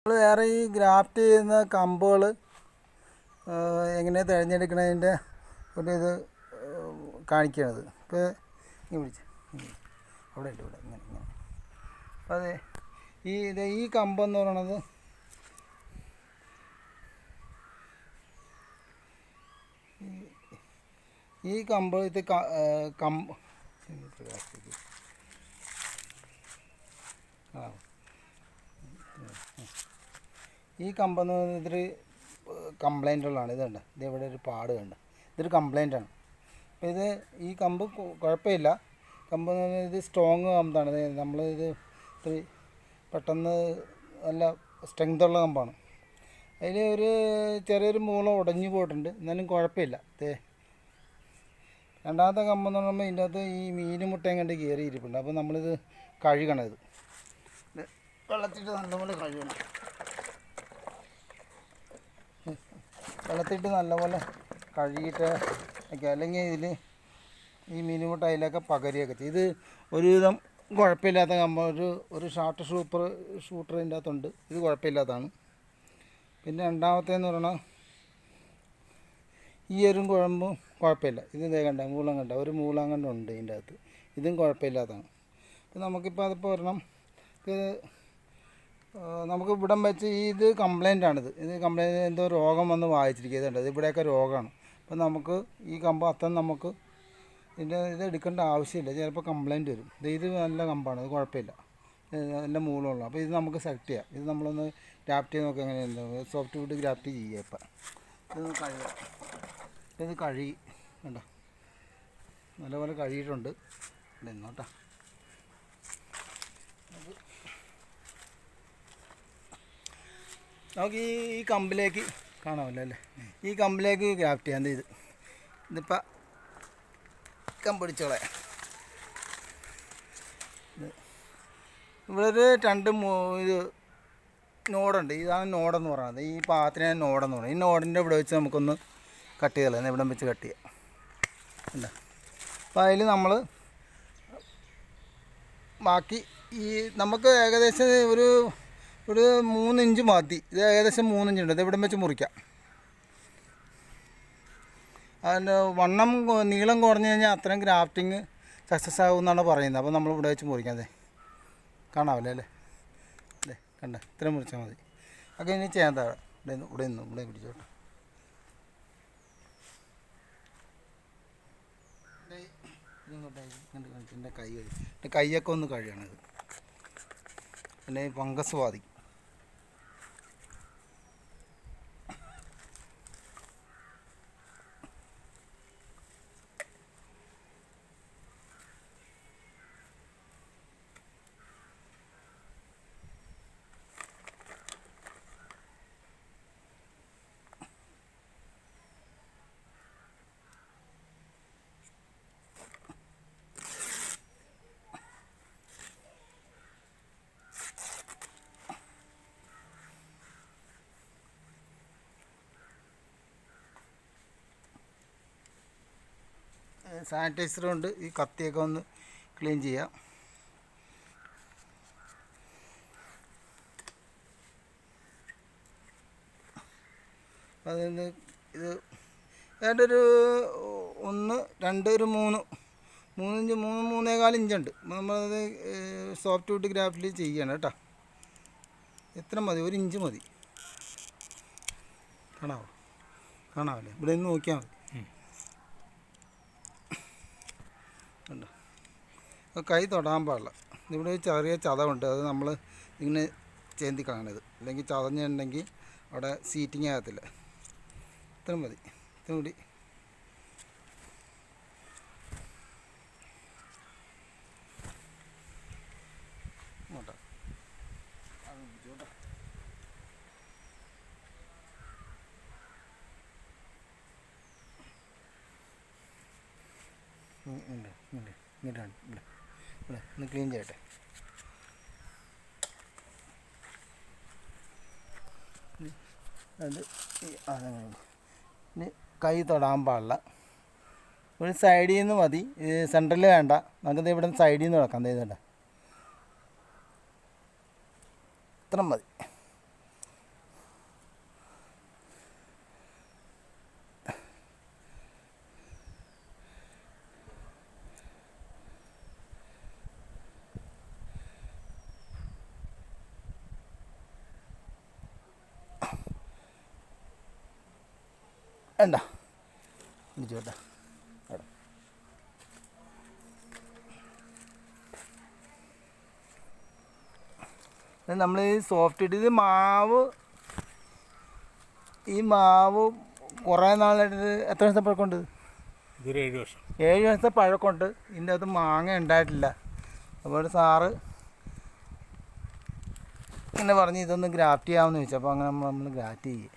നമ്മൾ വേറെ ഈ ഗ്രാഫ്റ്റ് ചെയ്യുന്ന കമ്പുകൾ എങ്ങനെ തിരഞ്ഞെടുക്കണതിൻ്റെ ഒരു ഇത് കാണിക്കണത്. ഇപ്പോൾ ഇങ്ങനെ പിടിച്ച് അവിടെ ഉണ്ട്, ഇവിടെ ഇങ്ങനെ ഇങ്ങനെ. അപ്പോൾ അതെ ഈ കമ്പെന്ന് പറയണത് ഈ കമ്പ് ഇത് കമ്പ് ഈ കമ്പെന്ന് പറയുന്നത് ഇതൊരു കംപ്ലൈൻ്റ് ഉള്ളതാണ്. ഇതുണ്ട്, ഇത് ഇവിടെ ഒരു പാട് കണ്ട്, ഇതൊരു കംപ്ലൈൻ്റാണ്. അപ്പോൾ ഇത് ഈ കമ്പ് കുഴപ്പമില്ല. കമ്പ് എന്ന് പറഞ്ഞാൽ ഇത് സ്ട്രോങ് കമ്പാണ്. നമ്മളിത് ഇത്തിരി പെട്ടെന്ന് നല്ല സ്ട്രെങ്തുള്ള കമ്പാണ്. അതിൽ ഒരു ചെറിയൊരു മൂളം ഉടഞ്ഞു പോയിട്ടുണ്ട്, എന്നാലും കുഴപ്പമില്ല. രണ്ടാമത്തെ കമ്പെന്ന് പറയുമ്പോൾ ഇതിൻ്റെ അകത്ത് ഈ മീൻ മുട്ടയും കണ്ട് കയറി ഇരിപ്പുണ്ട്. അപ്പോൾ നമ്മളിത് കഴുകണം. ഇത് വെള്ളത്തിട്ട് നല്ലപോലെ കഴുകണം. വെള്ളത്തിട്ട് നല്ലപോലെ കഴുകിയിട്ട് ഒക്കെ, അല്ലെങ്കിൽ ഇതിൽ ഈ മീനുമുട്ട അതിലൊക്കെ പകരിയൊക്കെ ചെയ്യും. ഇത് ഒരുവിധം കുഴപ്പമില്ലാത്ത കമ്പ. ഒരു ഷാർട്ട് ഷൂട്ടർ ഇതിൻ്റെ അകത്തുണ്ട്, ഇത് കുഴപ്പമില്ലാത്തതാണ്. പിന്നെ രണ്ടാമത്തേന്ന് പറഞ്ഞാൽ ഈ ഒരു കുഴമ്പും കുഴപ്പമില്ല. ഇത് ഇതേ കണ്ട മൂളം കണ്ട, ഒരു മൂളം കണ്ടുണ്ട് ഇതിൻ്റെ അകത്ത്, ഇതും കുഴപ്പമില്ലാത്തതാണ്. അപ്പോൾ നമുക്കിപ്പോൾ അതിപ്പോൾ ഒരെണ്ണം നമുക്ക് ഇവിടം വെച്ച് ഇത് കംപ്ലൈൻ്റാണിത്. ഇത് കംപ്ലൈൻറ്റ് എന്തോ രോഗം വന്ന് വായിച്ചിരിക്കുന്നത്. ഇത് ഇവിടെയൊക്കെ രോഗമാണ്. അപ്പോൾ നമുക്ക് ഈ കമ്പ് അത്ര നമുക്ക് ഇത് എടുക്കേണ്ട ആവശ്യമില്ല. ചിലപ്പോൾ കംപ്ലൈൻറ്റ് വരും. ഇത് നല്ല കമ്പാണ്, ഇത് കുഴപ്പമില്ല, നല്ല മൂളമുള്ള. അപ്പോൾ ഇത് നമുക്ക് സെലക്ട് ചെയ്യാം. ഇത് നമ്മളൊന്ന് ഗ്രാഫ്റ്റ് ചെയ്ത് നോക്കാം എങ്ങനെയുണ്ട്. സോഫ്റ്റ് വുഡ് ഗ്രാഫ്റ്റ് ചെയ്യുക. ഇപ്പം ഇത് കഴുകാം. ഇത് കഴുകി വേണ്ട, നല്ലപോലെ കഴുകിയിട്ടുണ്ട്. ഇന്നോട്ടാ നമുക്ക് ഈ കമ്പിലേക്ക് കാണാമല്ലോ അല്ലേ, ഈ കമ്പിലേക്ക് ഗ്രാഫ്റ്റ് ചെയ്യാം. ഇതിപ്പോൾ കമ്പടിച്ചോളെ ഇവിടെ ഒരു ഇത് നോടുണ്ട്. ഇതാണ് നോടെന്ന് പറയുന്നത്. ഈ പാത്രത്തിന് നോടെന്ന് പറയുന്നത്. ഈ നോടിൻ്റെ ഇവിടെ വെച്ച് നമുക്കൊന്ന് കട്ട് ചെയ്തല്ലേ, ഇവിടെ വെച്ച് കട്ട് ചെയ്യാം. അല്ല, അപ്പോൾ അതിൽ നമ്മൾ ബാക്കി ഈ നമുക്ക് ഏകദേശം ഒരു 3 ഇഞ്ച് മതി. ഇത് ഏകദേശം 3 ഇഞ്ചുണ്ട്. ഇത് ഇവിടെ വെച്ച് മുറിക്കാം. അതിൻ്റെ വണ്ണം നീളം കുറഞ്ഞു കഴിഞ്ഞാൽ അത്രയും ഗ്രാഫ്റ്റിങ് സക്സസ് ആകുമെന്നാണ് പറയുന്നത്. അപ്പോൾ നമ്മൾ ഇവിടെ വെച്ച് മുറിക്കാം. അതെ, കാണാമല്ലേ അല്ലേ, അല്ലേ കണ്ട, ഇത്രയും മുറിച്ചാൽ മതി. ഒക്കെ ഇനി ചെയ്യാൻ താഴെ ഇവിടെ പിടിച്ചോട്ടെ. എൻ്റെ കൈയൊക്കെ ഒന്ന് കഴിയണത്, പിന്നെ ഫംഗസ് ബാധിക്കും. സാനിറ്റൈസർ കൊണ്ട് ഈ കത്തിയൊക്കെ ഒന്ന് ക്ലീൻ ചെയ്യാം. അതിന് ഇത് ഏതാണ്ട് ഒരു 1, 2, ഒരു 3 ഇഞ്ച് 3.25 ഇഞ്ചുണ്ട്. നമ്മളത് സോഫ്റ്റ് വുഡ് ഗ്രാഫിൽ ചെയ്യണം കേട്ടോ. എത്ര മതി? 1 ഇഞ്ച് മതി. കാണാമല്ലേ, ഇവിടെ നിന്ന് നോക്കിയാൽ മതി. കൈ തൊടാൻ പാടില്ല. ഇവിടെ ചെറിയ ചതവുണ്ട്, അത് നമ്മൾ ഇങ്ങനെ ചേന്തി കാണരുത്, അല്ലെങ്കിൽ ചതഞ്ഞിട്ടുണ്ടെങ്കിൽ അവിടെ സീറ്റിങ് ആകത്തില്ല. ഇത്ര മതി, ഇത്ര കൂടി. ഇങ്ങോട്ടാണ് ഇവിടെ ഒന്ന് ക്ലീൻ ചെയ്യട്ടെ. അത് ഇനി കൈ തൊടാൻ പാടില്ല. ഒരു സൈഡിൽ നിന്ന് മതി, സെൻറ്ററിൽ വേണ്ട. നമുക്കത് ഇവിടെ നിന്ന് സൈഡിൽ നിന്ന് വെക്കാം. ചെയ്തേണ്ട ഇത്ര മതി. വേണ്ട ഇടിച്ചോട്ടെ. നമ്മൾ ഈ സോഫ്റ്റ് ഇട്ട് ഇത് ഈ മാവ് കുറേ നാളായിട്ട് എത്ര വർഷത്തെ പഴക്കമുണ്ട്? 7 വർഷം. 7 വർഷത്തെ പഴക്കമുണ്ട്. ഇതിൻ്റെ അകത്ത് മാങ്ങ ഉണ്ടായിട്ടില്ല. അപ്പോൾ സാറ് ഇങ്ങനെ പറഞ്ഞ് ഇതൊന്ന് ഗ്രാഫ്റ്റ് ചെയ്യാമെന്ന് ചോദിച്ചു. അപ്പോൾ അങ്ങനെ നമ്മൾ ഗ്രാഫ്റ്റ് ചെയ്യും.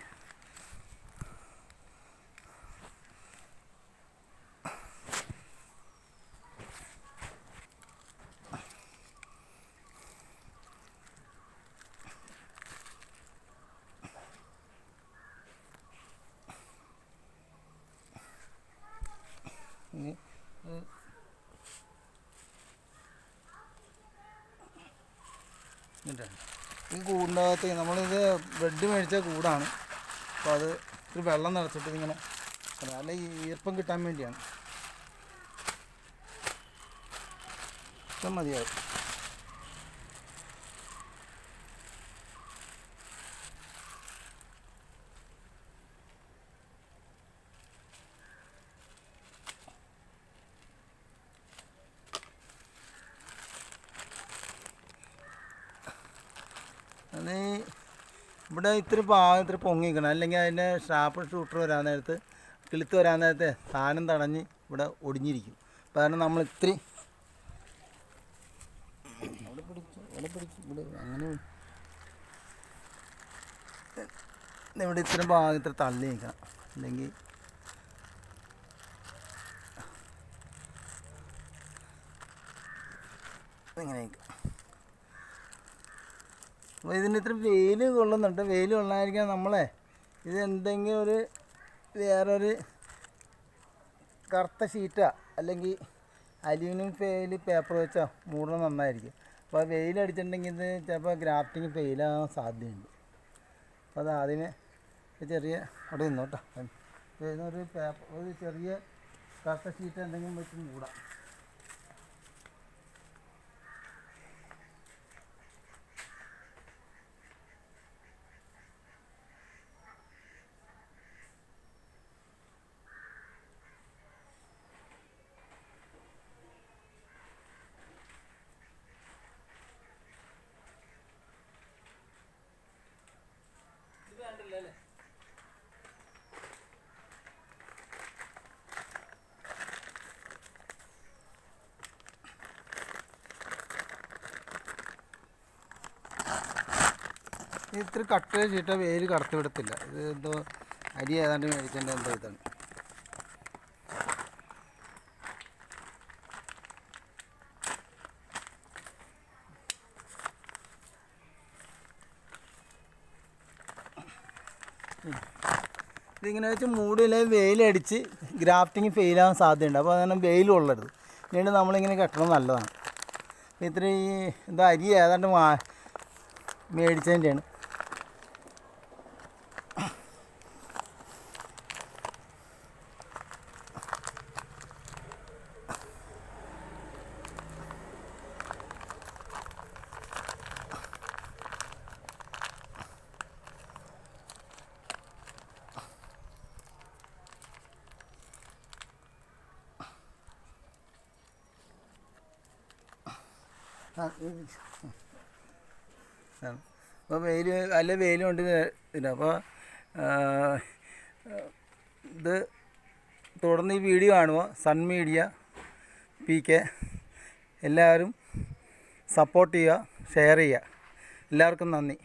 ഈ കൂടിനകത്ത് നമ്മളിത് ബ്രെഡ് മേടിച്ച കൂടാണ്. അപ്പോൾ അത് ഇത്തിരി വെള്ളം നിറച്ചിട്ട് ഇങ്ങനെ നല്ല ഈർപ്പം കിട്ടാൻ വേണ്ടിയാണ്. ഇഷ്ടം മതിയാവും. അത് ഇവിടെ ഇത്തിരി പൊങ്ങിക്കണം, അല്ലെങ്കിൽ അതിൻ്റെ ഷാർപ്പ് ഷൂട്ടർ വരാൻ നേരത്ത് കിളുത്ത് വരാൻ നേരത്തെ സാധനം തടഞ്ഞ് ഇവിടെ ഒടിഞ്ഞിരിക്കും. അപ്പോൾ കാരണം നമ്മൾ ഇത്തിരി ഇവിടെ അങ്ങനെ ഇവിടെ ഇത്തിരി തള്ളി നിൽക്കണം, അല്ലെങ്കിൽ ഇങ്ങനെ നിൽക്കും. അപ്പോൾ ഇതിന് ഇത്ര വെയിൽ കൊള്ളുന്നുണ്ട്. വെയിൽ കൊള്ളാതിരിക്കാൻ നമ്മളെ ഇത് എന്തെങ്കിലും വേറൊരു കറുത്ത ഷീറ്റാ അല്ലെങ്കിൽ അലൂമിനിയം ഫോയിൽ പേപ്പർ വെച്ചാൽ മൂടണം നന്നായിരിക്കും. അപ്പോൾ വെയിലടിച്ചിട്ടുണ്ടെങ്കിൽ ഇത് ചിലപ്പോൾ ഗ്രാഫ്റ്റിങ് ഫെയിലാകാൻ സാധ്യതയുണ്ട്. അപ്പോൾ അത് ആദ്യമേ ചെറിയ അവിടെ നിന്നോട്ടോ ഒരു ചെറിയ കറുത്ത ഷീറ്റ് എന്തെങ്കിലും വെച്ച് മൂടാം. ഇത്തിരി കട്ട് ചീട്ട വെയിൽ കറുത്ത് വിടത്തില്ല. ഇത് എന്തോ അരി ഏതാണ്ട് മേടിച്ചതിൻ്റെ എന്തോ ഇതാണ്. ഇതിങ്ങനെ വെച്ച് മൂടിയിലെ വെയിലടിച്ച് ഗ്രാഫ്റ്റിങ് ഫെയിലാകാൻ സാധ്യതയുണ്ട്. അപ്പോൾ അങ്ങനെ വെയിൽ കൊള്ളരുത്. വീണ്ടും നമ്മളിങ്ങനെ കെട്ടണം നല്ലതാണ്. ഇത്ര എന്താ അരി ഏതാണ്ട് മേടിച്ചതിൻ്റെയാണ്. അപ്പോൾ വെയിൽ കൊണ്ട് ഇല്ല. അപ്പോൾ ഇത് തുടർന്ന് ഈ വീഡിയോ കാണുക. സൺ മീഡിയ PK എല്ലാവരും സപ്പോർട്ട് ചെയ്യുക, ഷെയർ ചെയ്യുക. എല്ലാവർക്കും നന്ദി.